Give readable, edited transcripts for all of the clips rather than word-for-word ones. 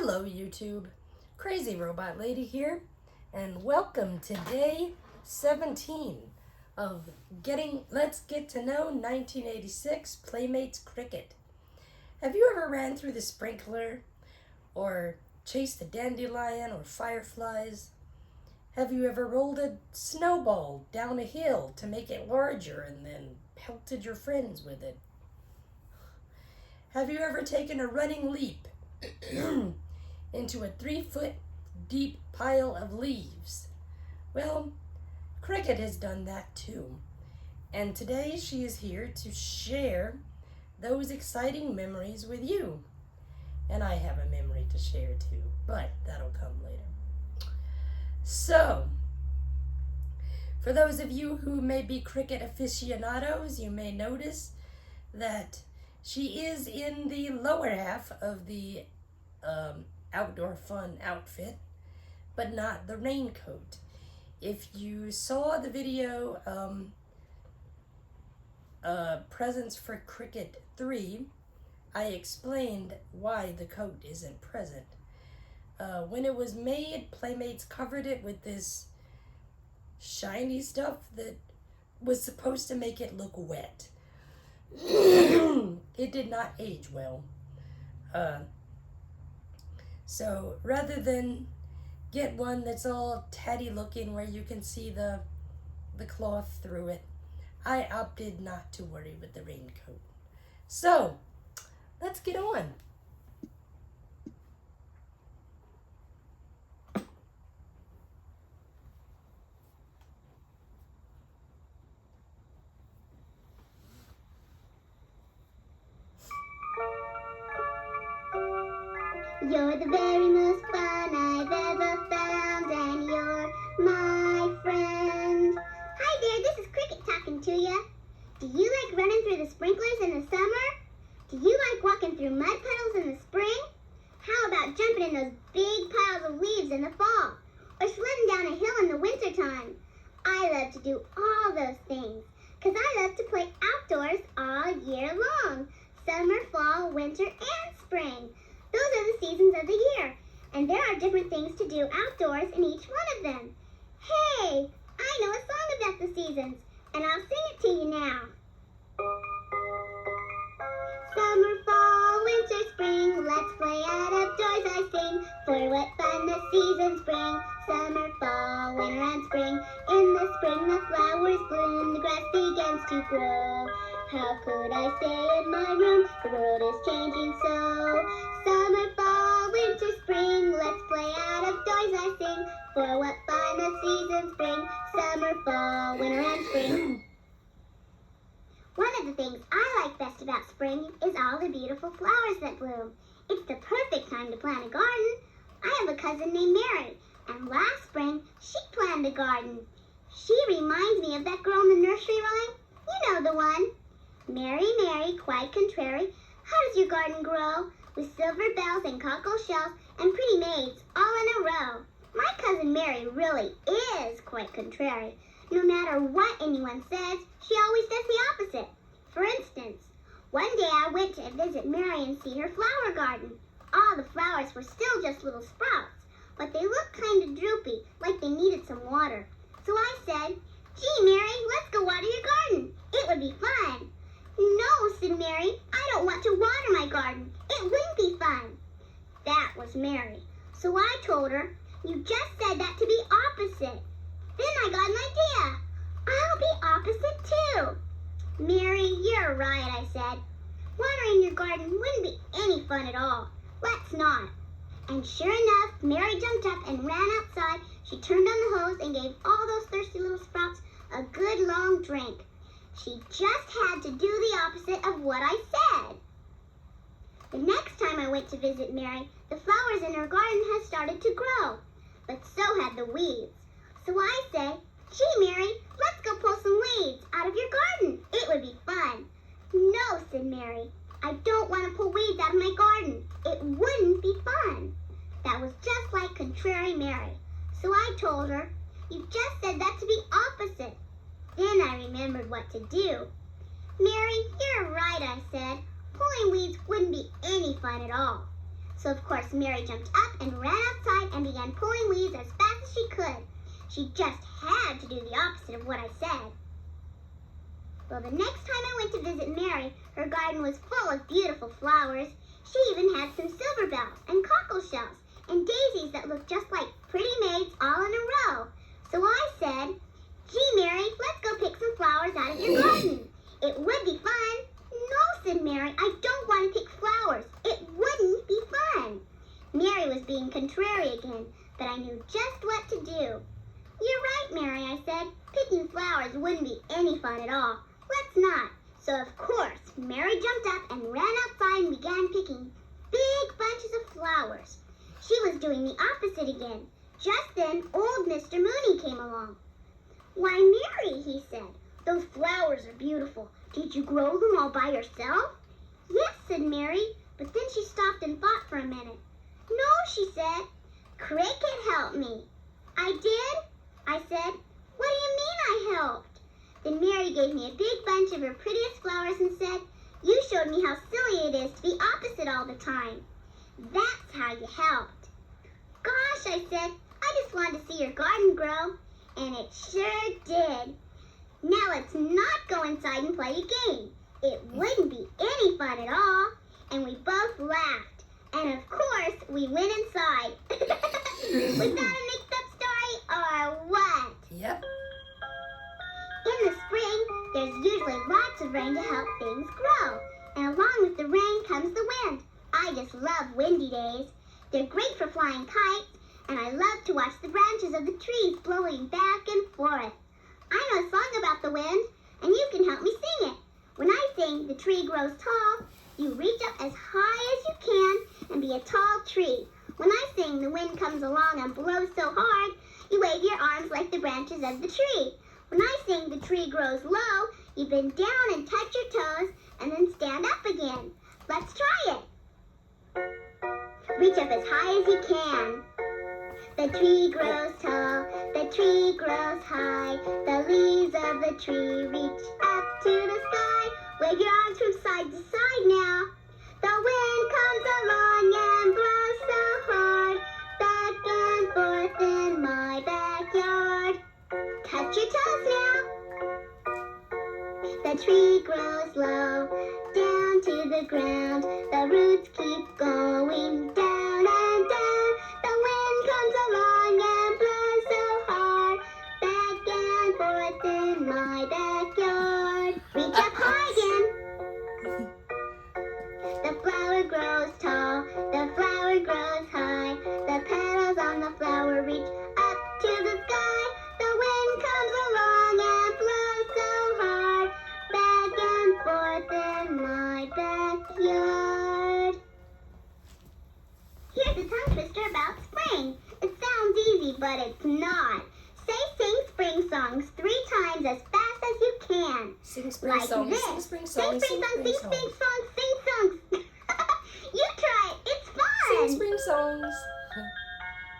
Hello YouTube, Crazy Robot Lady here, and welcome to day 17 of Let's Get to Know 1986 Playmates Cricket. Have you ever ran through the sprinkler, or chased a dandelion or fireflies? Have you ever rolled a snowball down a hill to make it larger and then pelted your friends with it? Have you ever taken a running leap into a 3-foot deep pile of leaves? Well, Cricket has done that too. And today she is here to share those exciting memories with you. And I have a memory to share too, but that'll come later. So, for those of you who may be cricket aficionados, you may notice that she is in the lower half of the outdoor fun outfit, but not the raincoat. If you saw the video Presents for Cricket 3, I explained why the coat isn't present. When it was made, Playmates covered it with this shiny stuff that was supposed to make it look wet. It did not age well. So rather than get one that's all tatty looking where you can see the cloth through it, I opted not to worry with the raincoat. So let's get on. You're the very most fun I've ever found, and you're my friend. Hi there, this is Cricket talking to ya. Do you like running through the sprinklers in the summer? Do you like walking through mud puddles in the spring? How about jumping in those big piles of leaves in the fall? Or sledding down a hill in the wintertime? I love to do all those things, because I love to play outdoors all year long. Summer, fall, winter, and spring. Those are the seasons of the year, and there are different things to do outdoors in each one of them. Hey, I know a song about the seasons, and I'll sing it to you now. Summer, fall, winter, spring, let's play out of doors, I sing. For what fun the seasons bring. Summer, fall, winter, and spring. In the spring the flowers bloom, the grass begins to grow. How could I stay in my room? The world is changing so. Summer, fall, winter, spring, let's play out of doors, I sing. For what fun the seasons bring. Summer, fall, winter, and spring. One of the things I like best about spring is all the beautiful flowers that bloom. It's the perfect time to plant a garden. I have a cousin named Mary, and last spring she planted a garden. She reminds me of that girl in the nursery rhyme. You know the one. Mary, Mary, quite contrary, how does your garden grow? With silver bells and cockle shells and pretty maids all in a row. My cousin Mary really is quite contrary. No matter what anyone says, she always does the opposite. For instance, one day I went to visit Mary and see her flower garden. All the flowers were still just little sprouts, but they looked kind of droopy, like they needed some water. So I said, "Gee, Mary, let's go water your garden. It would be fun." "No," said Mary, "I don't want to water my garden. It wouldn't be fun." That was Mary. So I told her, "You just said that to be opposite." Then I got an idea. "I'll be opposite too." "Mary, you're right," I said. "Watering your garden wouldn't be any fun at all. Let's not." And sure enough, Mary jumped up and ran outside. She turned on the hose and gave all those thirsty little sprouts a good long drink. She just had to do the opposite of what I said. The next time I went to visit Mary, the flowers in her garden had started to grow, but so had the weeds. So I said, "Gee, Mary, let's go pull some weeds out of your garden. It would be fun." "No," said Mary, "I don't want to pull weeds out of my garden. It wouldn't be fun." That was just like contrary Mary. So I told her, "You just said that to be opposite." Then I remembered what to do. "Mary, you're right," I said. "Pulling weeds wouldn't be any fun at all." So of course Mary jumped up and ran outside and began pulling weeds as fast as she could. She just had to do the opposite of what I said. Well, the next time I went to visit Mary, her garden was full of beautiful flowers. She even had some silver bells and cockle shells and daisies that looked just like pretty maids all in a row. So I said, "Gee, Mary, let's go pick some flowers out of your garden. It would be fun." "No," said Mary, "I don't want to pick flowers. It wouldn't be fun." Mary was being contrary again, but I knew just what to do. "You're right, Mary," I said. "Picking flowers wouldn't be any fun at all. Let's not." So of course, Mary jumped up and ran outside and began picking big bunches of flowers. She was doing the opposite again. Just then, old Mr. Mooney came along. "Why, Mary," he said, "those flowers are beautiful. Did you grow them all by yourself?" "Yes," said Mary, but then she stopped and thought for a minute. "No," she said, "Cricket helped me." "I did?" I said. "What do you mean I helped?" Then Mary gave me a big bunch of her prettiest flowers and said, "You showed me how silly it is to be opposite all the time. That's how you helped." "Gosh," I said, "I just wanted to see your garden grow." And it sure did. Now let's not go inside and play a game. It wouldn't be any fun at all. And we both laughed. And of course, we went inside. Was that a mixed-up story or what? Yep. In the spring, there's usually lots of rain to help things grow. And along with the rain comes the wind. I just love windy days. They're great for flying kites, and I love to watch the branches of the trees blowing back and forth. I know a song about the wind, and you can help me sing it. When I sing "The Tree Grows Tall," you reach up as high as you can and be a tall tree. When I sing "The Wind Comes Along and Blows So Hard," you wave your arms like the branches of the tree. When I sing "The Tree Grows Low," you bend down and touch your toes and then stand up again. Let's try it. Reach up as high as you can. The tree grows tall, the tree grows high. The leaves of the tree reach up to the sky. Wave your arms from side to side now. The wind comes along and blows so hard. Back and forth in my backyard. Touch your toes now. The tree grows low, down to the ground. The roots keep going down and down. The wind comes along and blows so hard. Back and forth in my backyard. Reach up high again. The flower grows tall, the flower grows high. The petals on the flower reach up to the sky. The wind comes along and blows so hard. Back and forth in my backyard. Here's a tongue twister about spring. It sounds easy, but it's not. Sing spring songs 3 times as fast as you can. Sing spring Like songs. this. Sing spring Sing songs. spring songs, sing spring songs, sing songs. You try it. It's fun. Sing spring songs.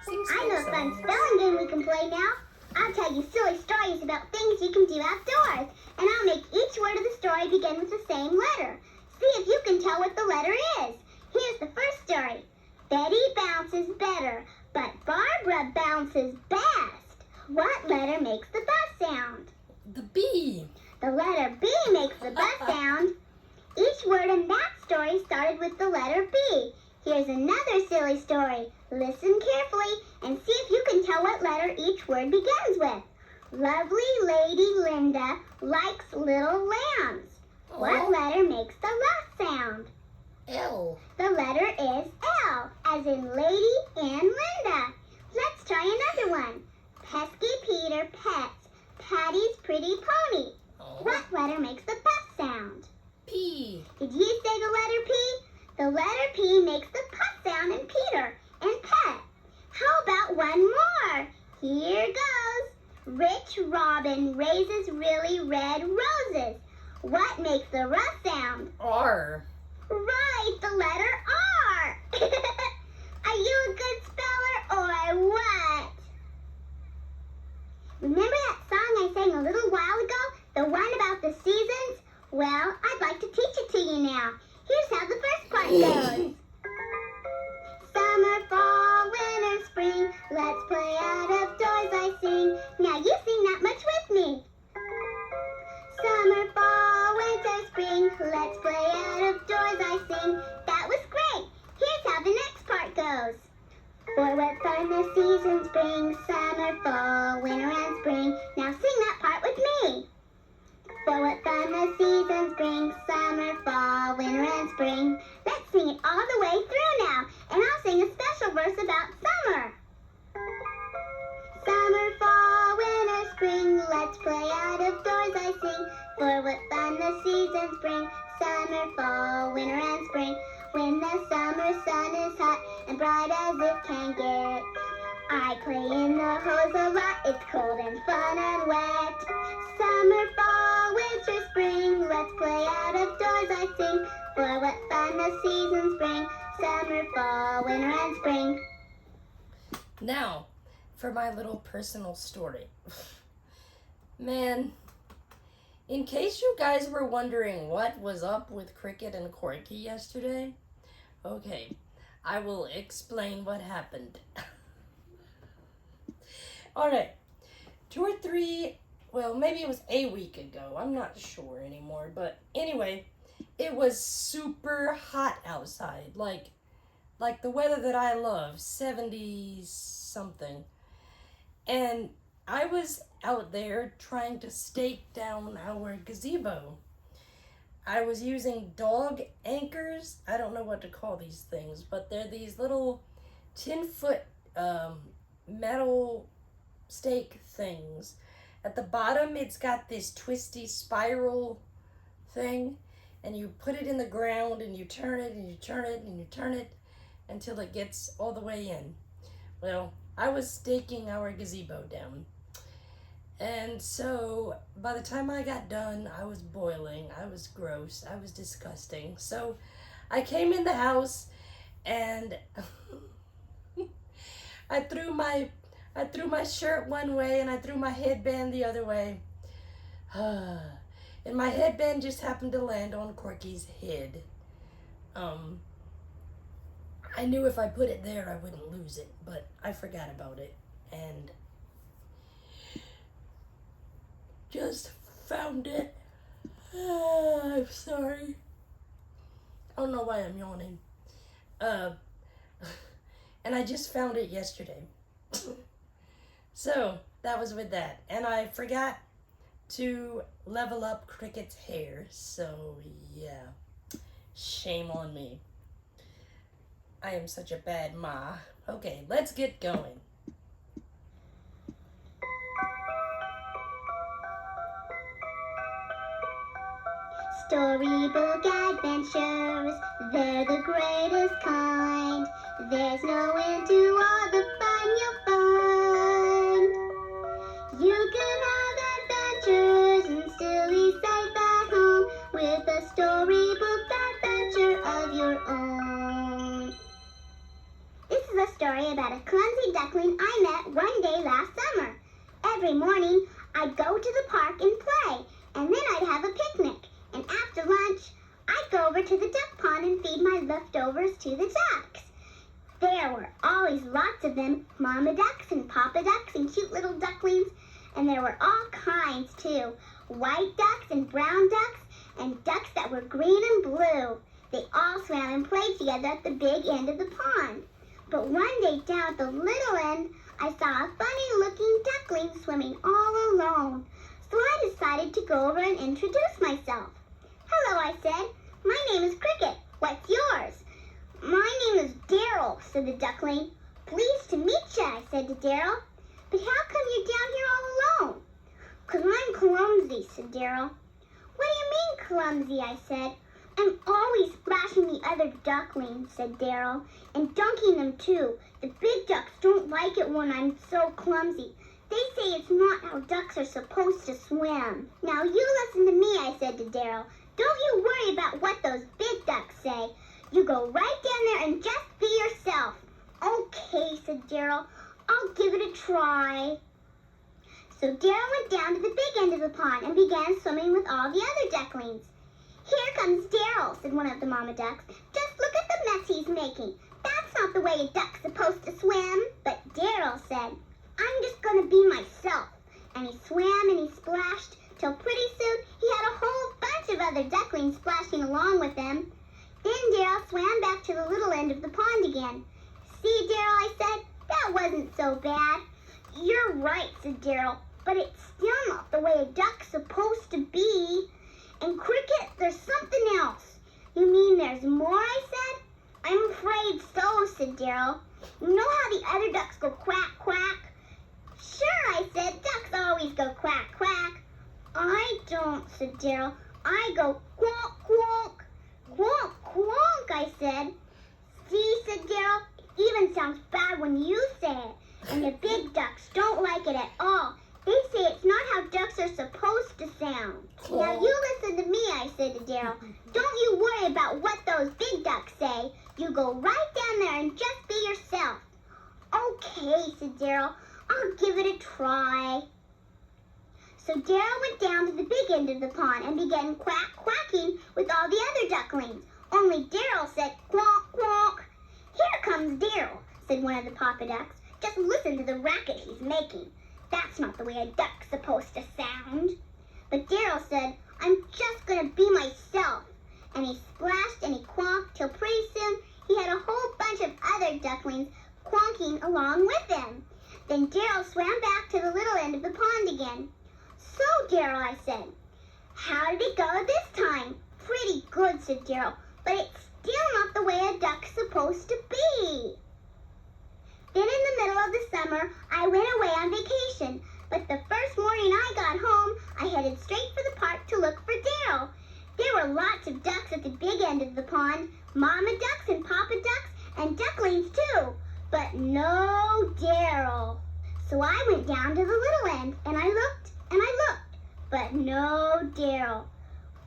Sing spring I know a fun songs. spelling game we can play now. I'll tell you silly stories about things you can do outdoors, and I'll make each word of the story begin with the same letter. See if you can tell what the letter is. Here's the first story. Betty bounces better, but Barbara bounces best. What letter makes the bus sound? The bee. The letter B makes the bus sound. Each word in that story started with the letter B. Here's another silly story. Listen carefully and see if you can tell what letter each word begins with. Lovely Lady Linda likes little lambs. What letter makes the last sound? L. The letter is L, as in Lady and Linda. Let's try another one. Pesky Peter pets Patty's pretty pony. What letter makes the puff sound? P. Did you say the letter P? The letter P makes the puff sound in Peter and pet. How about one more? Here goes. Rich Robin raises really red roses. What makes the ruff sound? R. Right, the letter R. Are you a good speller or what? Remember that song I sang a little while ago? The one about the seasons? Well, I'd like to teach it to you now. Here's how the first part goes. let's play out of doors, I sing. Now you sing that much with me. Summer, fall, winter, spring, let's play out of doors, I sing. That was great. Here's how the next part goes. For what fun the seasons bring, summer, fall, winter, and spring. Now sing that part with me. For what fun the seasons bring, summer, fall, winter, and spring. Let's sing it all the way through now, and I'll sing a special verse about summer. Summer, fall, winter, spring, let's play out of doors, I sing. For what fun the seasons bring, summer, fall, winter, and spring. When the summer sun is hot and bright as it can get, I play in the hose a lot, it's cold and fun and wet. Summer, fall, winter, spring, let's play out of doors, I sing. For what fun the seasons bring, summer, fall, winter, and spring. Now, for my little personal story. Man, in case you guys were wondering what was up with Cricket and Corky yesterday, okay, I will explain what happened. Alright, 2 or 3, well, maybe it was a week ago, I'm not sure anymore, but anyway, it was super hot outside, like the weather that I love, 70 something. And I was out there trying to stake down our gazebo. I was using dog anchors. I don't know what to call these things, but they're these little 10-foot metal stake things. At the bottom, it's got this twisty spiral thing, and you put it in the ground, and you turn it, and you turn it, and you turn it, until it gets all the way in. Well, I was staking our gazebo down. And so by the time I got done, I was boiling. I was gross. I was disgusting. So I came in the house and I threw my shirt one way and I threw my headband the other way. And my headband just happened to land on Corky's head. I knew if I put it there, I wouldn't lose it, but I forgot about it and just found it. I'm sorry. I don't know why I'm yawning. And I just found it yesterday. So that was with that. And I forgot to level up Cricket's hair. So yeah, shame on me. I am such a bad ma. Okay, let's get going. Storybook adventures, they're the greatest kind. There's no end to all the fun you'll find. You can have adventures and still be safe at home with a storybook adventure of your own. This is a story about a clumsy duckling I met one day last summer. Every morning, I'd go to the park and play, and then I'd have a picnic. And after lunch, I'd go over to the duck pond and feed my leftovers to the ducks. There were always lots of them, mama ducks and papa ducks and cute little ducklings. And there were all kinds too, white ducks and brown ducks and ducks that were green and blue. They all swam and played together at the big end of the pond. But one day down at the little end, I saw a funny-looking duckling swimming all alone. So I decided to go over and introduce myself. Hello, I said. My name is Cricket. What's yours? My name is Daryl, said the duckling. Pleased to meet you, I said to Daryl. But how come you're down here all alone? 'Cause I'm clumsy, said Daryl. What do you mean clumsy, I said. I'm always splashing the other ducklings, said Daryl, and dunking them too. The big ducks don't like it when I'm so clumsy. They say it's not how ducks are supposed to swim. Now you listen to me, I said to Daryl. Don't you worry about what those big ducks say. You go right down there and just be yourself. Okay, said Daryl. I'll give it a try. So Daryl went down to the big end of the pond and began swimming with all the other ducklings. Here comes Daryl, said one of the mama ducks. Just look at the mess he's making. That's not the way a duck's supposed to swim. But Daryl said, I'm just going to be myself. And he swam and he splashed till pretty soon he had a whole bunch of other ducklings splashing along with him. Then Daryl swam back to the little end of the pond again. See, Daryl, I said, that wasn't so bad. You're right, said Daryl, but it's still not the way a duck's supposed to be. And Cricket, there's something else. You mean there's more, I said? I'm afraid so, said Daryl. You know how the other ducks go quack, quack? Sure, I said, ducks always go quack, quack. I don't, said Daryl. I go quonk, quonk. Quonk, quonk, I said. See, said Daryl, it even sounds bad when you say it. And the big ducks don't like it at all. They say it's not how ducks are supposed to sound. Now you listen to me, I said to Daryl. Don't you worry about what those big ducks say. You go right down there and just be yourself. Okay, said Daryl. I'll give it a try. So Daryl went down to the big end of the pond and began quacking with all the other ducklings. Only Daryl said, quonk, quonk. Here comes Daryl, said one of the papa ducks. Just listen to the racket he's making. That's not the way a duck's supposed to sound. But Daryl said, I'm just going to be myself. And he splashed and he quonked till pretty soon he had a whole bunch of other ducklings quonking along with him. Then Daryl swam back to the little end of the pond again. So, Daryl, I said, how did it go this time? Pretty good, said Daryl, but it's still not the way a duck's supposed to be. Then in the middle of the summer, I went away on vacation, but the first morning I got home, I headed straight for the park to look for Daryl. There were lots of ducks at the big end of the pond, mama ducks and papa ducks, and ducklings too, but no Daryl. So I went down to the little end, and I looked, but no Daryl.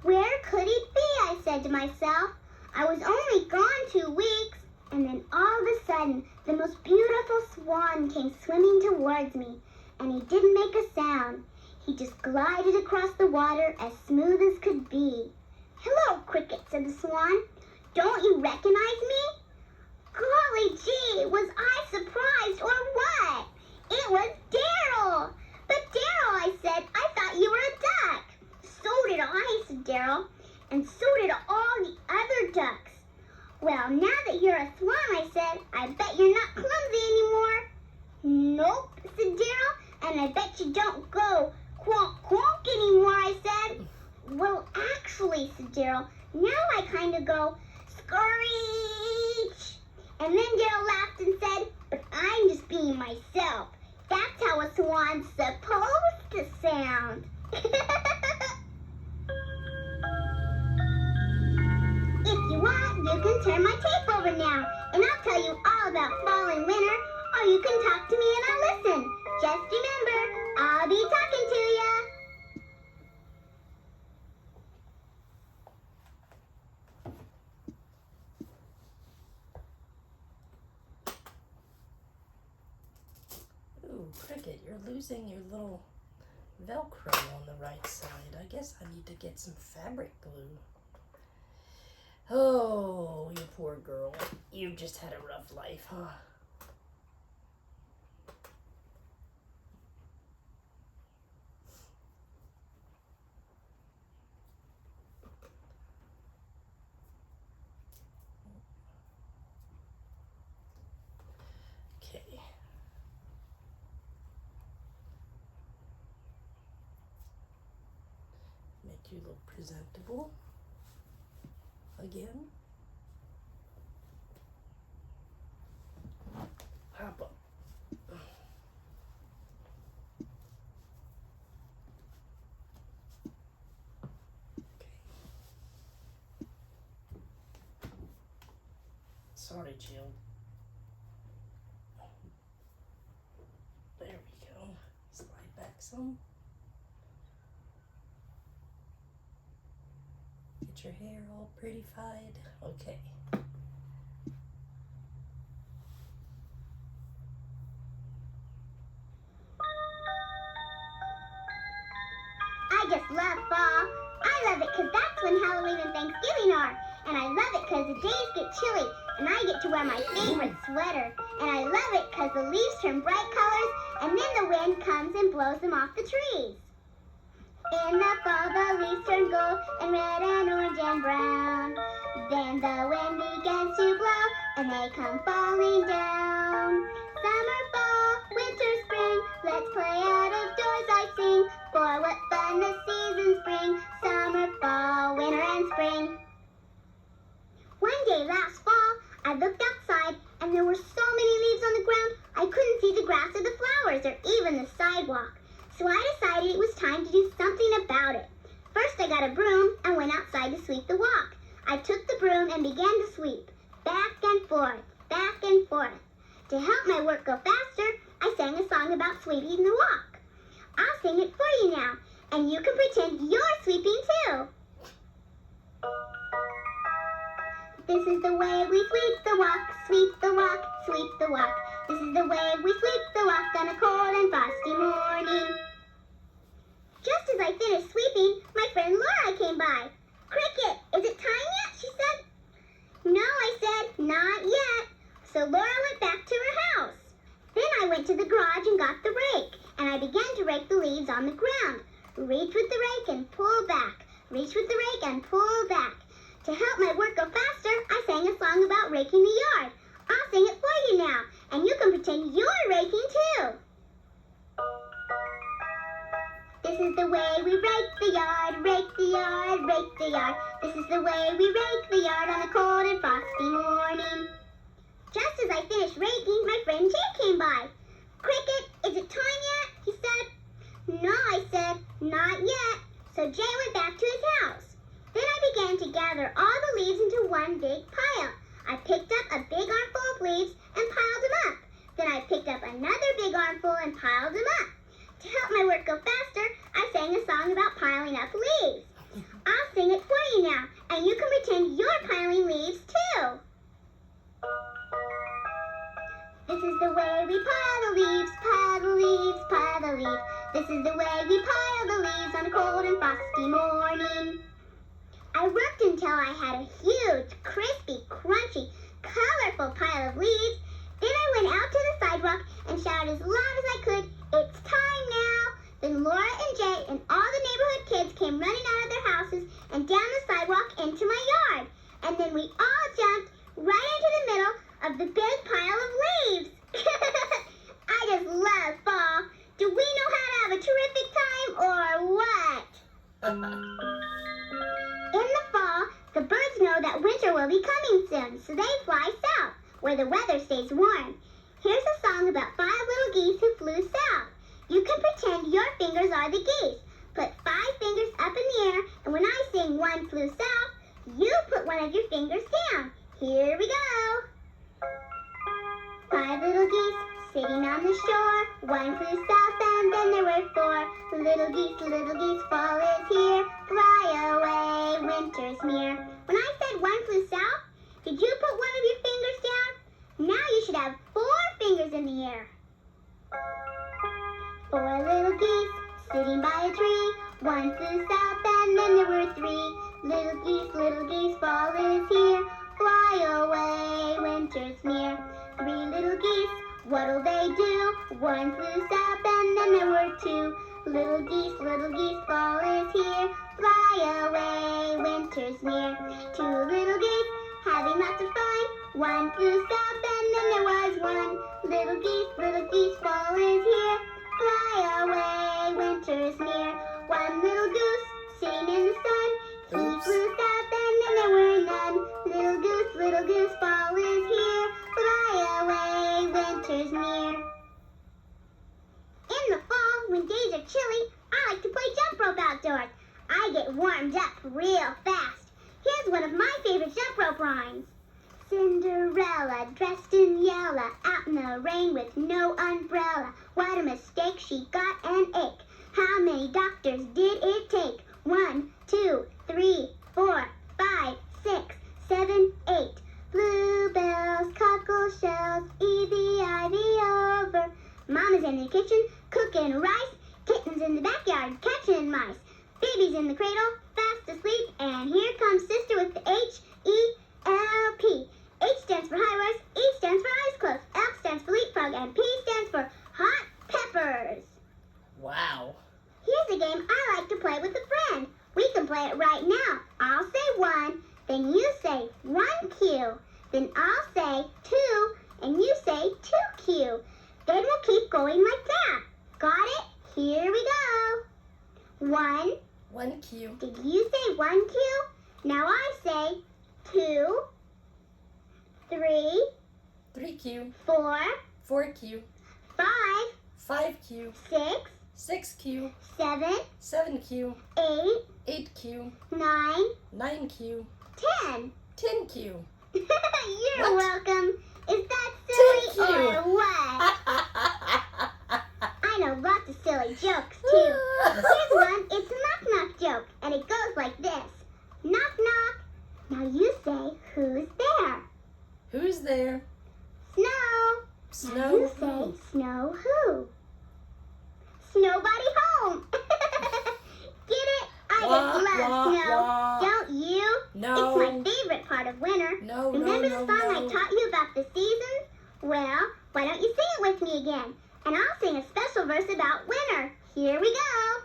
Where could he be, I said to myself. I was only gone 2 weeks, and then all of a sudden, the most beautiful swan came swimming towards me, and he didn't make a sound. He just glided across the water as smooth as could be. Hello, Cricket, said the swan. Don't you recognize me? Golly gee, was I surprised or what? It was Daryl. But Daryl, I said, I thought you were a duck. So did I, said Daryl, and so did all the other ducks. Well, now that you're a swan, I said, I bet you're not clumsy anymore. Nope, said Daryl, and I bet you don't go quonk quonk anymore, I said. Well, actually, said Daryl, now I kind of go screech. And then Daryl laughed and said, but I'm just being myself. That's how a swan's supposed to sound. If you want, you can turn my tape over now, and I'll tell you all about fall and winter, or you can talk to me and I'll listen. Just remember, I'll be talking to ya. Ooh, Cricket, you're losing your little Velcro on the right side. I guess I need to get some fabric glue. Oh, you poor girl. You just had a rough life, huh? Okay. Make you look presentable. Again. Hop up. Okay. Sorry, Jill. There we go. Slide back some. Get your hair all prettified. Okay. I just love fall. I love it because that's when Halloween and Thanksgiving are. And I love it because the days get chilly and I get to wear my favorite sweater. And I love it because the leaves turn bright colors and then the wind comes and blows them off the trees. In the fall, the leaves turn gold and red and orange and brown. Then the wind begins to blow and they come falling down. Summer, fall, winter, spring, let's play out of doors, I sing. For what fun the seasons bring, summer, fall, winter, and spring. One day last fall, I looked outside and there were so many leaves on the ground, I couldn't see the grass or the flowers or even the sidewalk. So I decided it was time to do something about it. First I got a broom and went outside to sweep the walk. I took the broom and began to sweep, back and forth, back and forth. To help my work go faster, I sang a song about sweeping the walk. I'll sing it for you now, and you can pretend you're sweeping too. This is the way we sweep the walk, sweep the walk, sweep the walk. This is the way we sweep the walk on a cold and frosty morning. Just as I finished sweeping, my friend Laura came by. Cricket, is it time yet? She said. No, I said, not yet. So Laura went back to her house. Then I went to the garage and got the rake, and I began to rake the leaves on the ground. Reach with the rake and pull back. Reach with the rake and pull back. To help my work go faster, I sang a song about raking the yard. I'll sing it for you now, and you can pretend you're raking too. This is the way we rake the yard, rake the yard, rake the yard. This is the way we rake the yard on a cold and frosty morning. Just as I finished raking, my friend Jay came by. Cricket, is it time yet? He said. No, I said, not yet. So Jay went back to his house. Then I began to gather all the leaves into one big pile. I picked up a big armful of leaves and piled them up. Then I picked up another big armful and piled them up. To help my work go faster, I sang a song about piling up leaves. I'll sing it for you now, and you can pretend you're piling leaves too. This is the way we pile the leaves, pile the leaves, pile the leaves. This is the way we pile the leaves on a cold and frosty morning. I worked until I had a huge, crispy, crunchy, colorful pile of leaves. Then I went out to the sidewalk and shouted as loud as I could, "It's time now!" Then Laura and Jay and all the neighborhood kids came running out of their houses and down the sidewalk into my yard. And then we all jumped right into the middle of the big pile of leaves. I just love fall. Do we know how to have a terrific time or what? In the fall, the birds know that winter will be coming soon, so they fly south, where the weather stays warm. Here's a song about 5 little geese who flew south. You can pretend your fingers are the geese. Put 5 fingers up in the air, and when I sing 1 flew south, you put one of your fingers down. Here we go. 5 little geese sitting on the shore. 1 flew south and then there were 4. Little geese, fall is here. Fly away, winter's near. When I said 1 flew south, did you put one of your fingers down? Now you should have 4 fingers in the air. 4 little geese sitting by a tree. 1 flew south and then there were 3. Little geese, fall is here. Fly away, winter's near. 3 little geese, what'll they do? 1 flew south and then there were 2. Little geese, fall is here. Fly away, winter's near. 2 little geese, having lots of fun. 1 flew south and then there was 1. Little geese, fall is here. Fly away, winter's near. 1 little goose, sitting in the sun. He flew south and then there were none. Little goose, fall is here. Fly away, winter's near. In the fall, when days are chilly, I like to play jump rope outdoors. I get warmed up real fast. Here's one of my favorite jump rope rhymes. Cinderella, dressed in yellow, out in the rain with no umbrella. What a mistake, she got an ache. How many doctors did it take? 1, 2, 3, 4, 5, 6, 7, 8. Bluebells, cockle shells, E-V-I-V over. Mama's in the kitchen, cooking rice. Kittens in the backyard, catching mice. Baby's in the cradle, fast asleep. And here comes sister with the H-E-L-P. H stands for high rise, E stands for eyes closed, F stands for leapfrog, and P stands for hot peppers. Wow. Here's a game I like to play with a friend. We can play it right now. I'll say 1, then you say 1Q. Then I'll say 2, and you say 2Q. Then we'll keep going like that. Got it? Here we go. 1. 1Q. Did you say 1Q? Now I say 2, 3, 3Q. 4, 4Q. 5, 5Q. 6, 6Q. 7, 7Q. 8, 8Q. 9, 9Q. 10. 10Q. You're What? welcome. Is that silly 10Q. or what? I know lots of silly jokes too. Here's one. It's a knock-knock joke, and it goes like this. Knock, knock. Now you say, who's there? Who's there? Snow. Now Snow. you say, snow who? Snowbody home. Get it? I Wah, just love wah, snow. wah. Don't you? No. It's my favorite part of winter. No, Remember no, the no, song no. I taught you about the seasons? Well, why don't you sing it with me again? And I'll sing a special verse about winter. Here we go.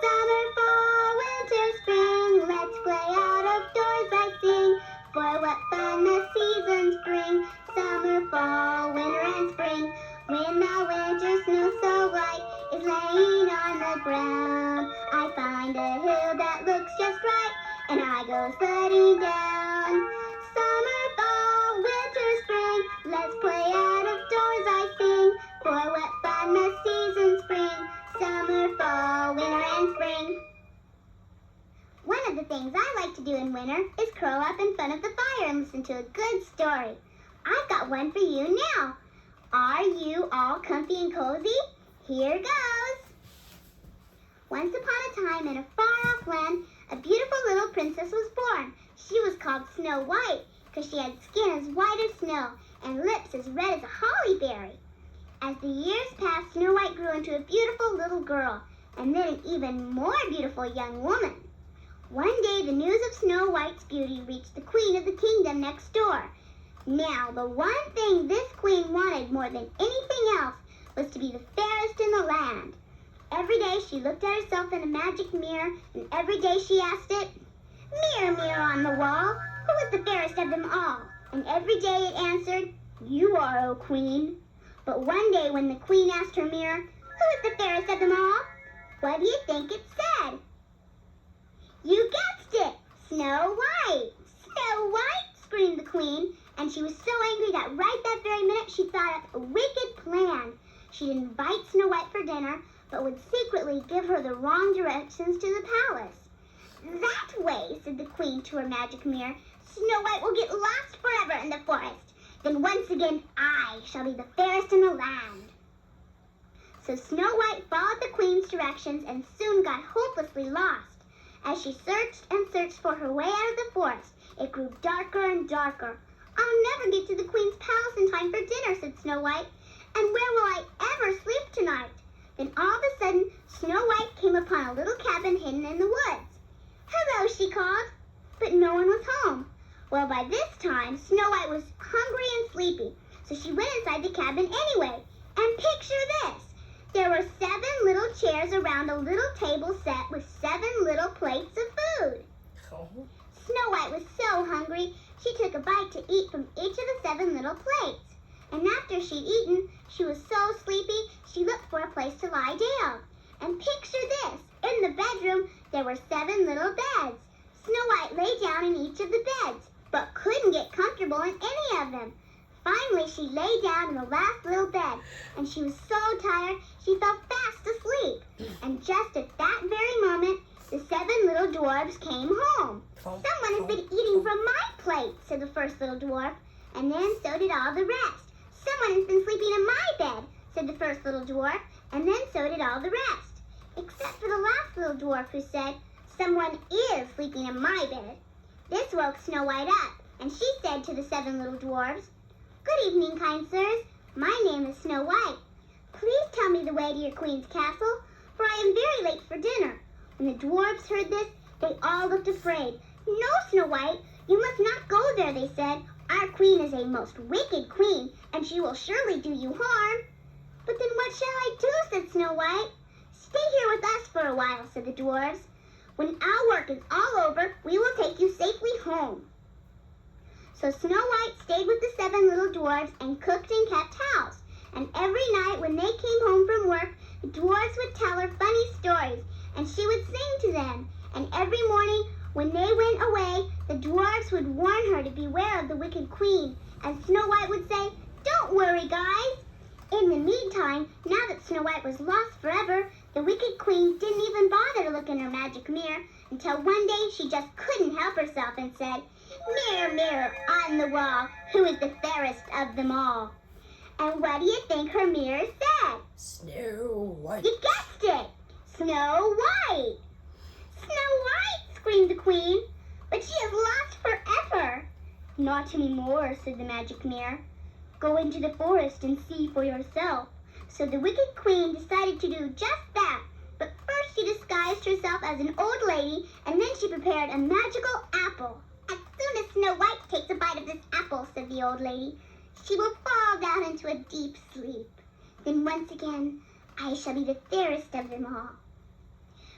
Summer, fall, winter, spring, let's play out of doors, I sing. For what fun the seasons bring. Summer, fall, winter, and spring. When the winter snow so white is laying on the ground, I find a hill that looks just right, and I go sledding down. Summer, fall, winter, spring, let's play out of doors, I sing. For what fun the seasons bring. Summer, fall, winter, and spring. One of the things I like to do in winter is curl up in front of the fire and listen to a good story. I've got one for you now. Are you all comfy and cozy? Here goes. Once upon a time in a far-off land, a beautiful little princess was born. She was called Snow White because she had skin as white as snow and lips as red as a holly berry. As the years passed, Snow White grew into a beautiful little girl and then an even more beautiful young woman. One day, the news of Snow White's beauty reached the queen of the kingdom next door. Now, the one thing this queen wanted more than anything else was to be the fairest in the land. Every day she looked at herself in a magic mirror, and every day she asked it, "Mirror, mirror on the wall, who is the fairest of them all?" And every day it answered, "You are, O queen." But one day when the queen asked her mirror, "Who is the fairest of them all?" what do you think it said? You guessed it, Snow White. Snow White, screamed the queen, and she was so angry that right that very minute she thought up a wicked plan. She'd invite Snow White for dinner, but would secretly give her the wrong directions to the palace. That way, said the queen to her magic mirror, Snow White will get lost forever in the forest. Then once again I shall be the fairest in the land. So Snow White followed the queen's directions and soon got hopelessly lost. As she searched and searched for her way out of the forest, it grew darker and darker. "I'll never get to the queen's palace in time for dinner," said Snow White. "And where will I ever sleep tonight?" Then all of a sudden, Snow White came upon a little cabin hidden in the woods. "Hello," she called, but no one was home. Well, by this time, Snow White was hungry and sleepy, so she went inside the cabin anyway. And picture this. There were 7 little chairs around a little table set with 7 little plates of food. Oh. Snow White was so hungry, she took a bite to eat from each of the 7 little plates. And after she'd eaten, she was so sleepy, she looked for a place to lie down. And picture this. In the bedroom, there were 7 little beds. Snow White lay down in each of the beds, but couldn't get comfortable in any of them. Finally, she lay down in the last little bed, and she was so tired, she fell fast asleep. And just at that very moment, the 7 little dwarfs came home. "Someone has been eating from my plate," said the first little dwarf, and then so did all the rest. "Someone has been sleeping in my bed," said the first little dwarf, and then so did all the rest. Except for the last little dwarf who said, "Someone is sleeping in my bed." This woke Snow White up, and she said to the 7 little dwarfs, "Good evening, kind sirs. My name is Snow White. Please tell me the way to your queen's castle, for I am very late for dinner." When the dwarfs heard this, they all looked afraid. "No, Snow White, You must not go there, they said. Our queen is a most wicked queen, and she will surely do you harm. But then what shall I do, said Snow White. Stay here with us for a while, said the dwarfs. When our work is all over, we will take you safely home. So Snow White stayed with the 7 little dwarfs and cooked and kept house. And every night when they came home from work, the dwarfs would tell her funny stories, and she would sing to them. And every morning when they went away, the dwarfs would warn her to beware of the wicked queen. And Snow White would say, "Don't worry, guys." In the meantime, now that Snow White was lost forever, the wicked queen didn't even bother to look in her magic mirror until one day she just couldn't help herself and said, "Mirror, mirror on the wall, who is the fairest of them all?" And what do you think her mirror said? Snow White. You guessed it! Snow White! Snow White! Screamed the queen. But she is lost forever. Not anymore, said the magic mirror. Go into the forest and see for yourself. So the wicked queen decided to do just that. But first she disguised herself as an old lady, and then she prepared a magical apple. As soon as Snow White takes a bite of this apple, said the old lady, she will fall down into a deep sleep. Then once again, I shall be the fairest of them all.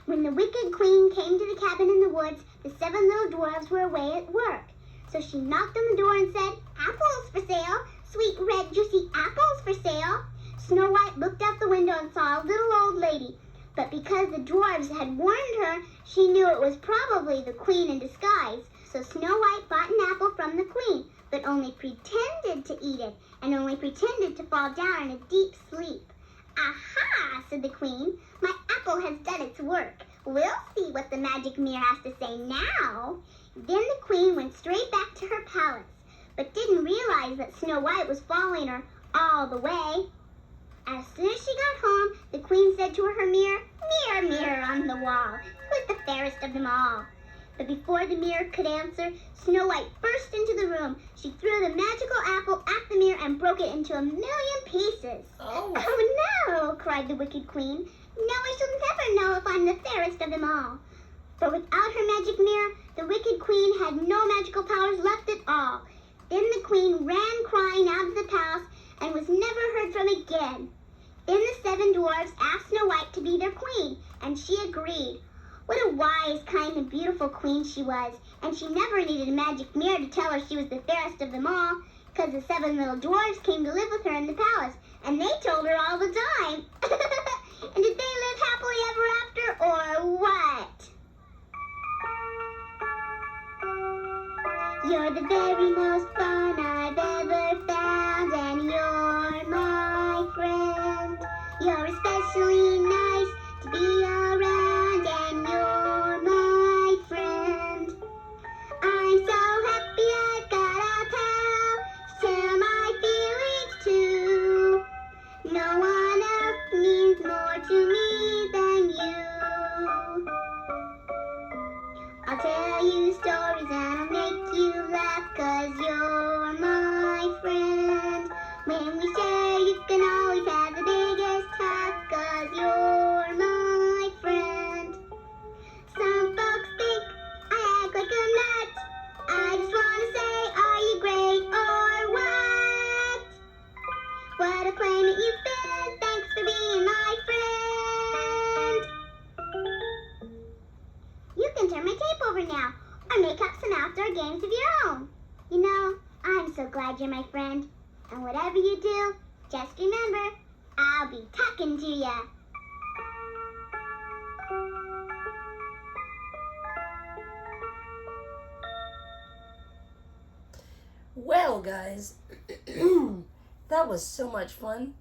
When the wicked queen came to the cabin in the woods, the 7 little dwarfs were away at work. So she knocked on the door and said, "Apples for sale, sweet red juicy apples for sale." Snow White looked out the window and saw a little old lady. But because the dwarfs had warned her, she knew it was probably the queen in disguise. So Snow White bought an apple from the queen, but only pretended to eat it, and only pretended to fall down in a deep sleep. "Aha," said the queen, "my apple has done its work. We'll see what the magic mirror has to say now." Then the queen went straight back to her palace, but didn't realize that Snow White was following her all the way. As soon as she got home, the queen said to her mirror, "Mirror, mirror on the wall, who is the fairest of them all?" But before the mirror could answer, Snow White burst into the room. She threw the magical apple at the mirror and broke it into 1,000,000 pieces. Oh. "Oh no," cried the wicked queen. "Now I shall never know if I'm the fairest of them all." But without her magic mirror, the wicked queen had no magical powers left at all. Then the queen ran crying out of the palace and was never heard from again. Then the 7 dwarfs asked Snow White to be their queen, and she agreed. What a wise, kind, and beautiful queen she was, and she never needed a magic mirror to tell her she was the fairest of them all, because the 7 little dwarfs came to live with her in the palace, and they told her all the time. And did they live happily ever after, or what? You're the very most fun I've ever found, and you're my friend. You're especially nice to be around, and you're my friend. I'm so happy I've got a pal to tell my feelings to. No one else means more to me than you. I'll tell you stories and I'll make you laugh, 'cause you're my friend. When we share, you can always have the biggest laugh, 'cause you're my friend. Some folks think I act like a nut. I just wanna say, are you great or what? What a playmate you've been, thanks for being my friend. You can turn my tape over now, or make up some outdoor games of your own. You know, I'm so glad you're my friend. And whatever you do, just remember, I'll be talking to ya. Well, guys, that was so much fun.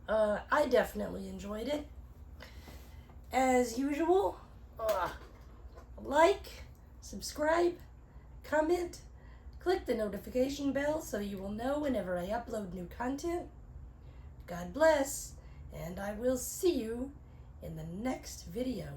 I definitely enjoyed it. As usual, like, subscribe, comment, click the notification bell so you will know whenever I upload new content. God bless, and I will see you in the next video.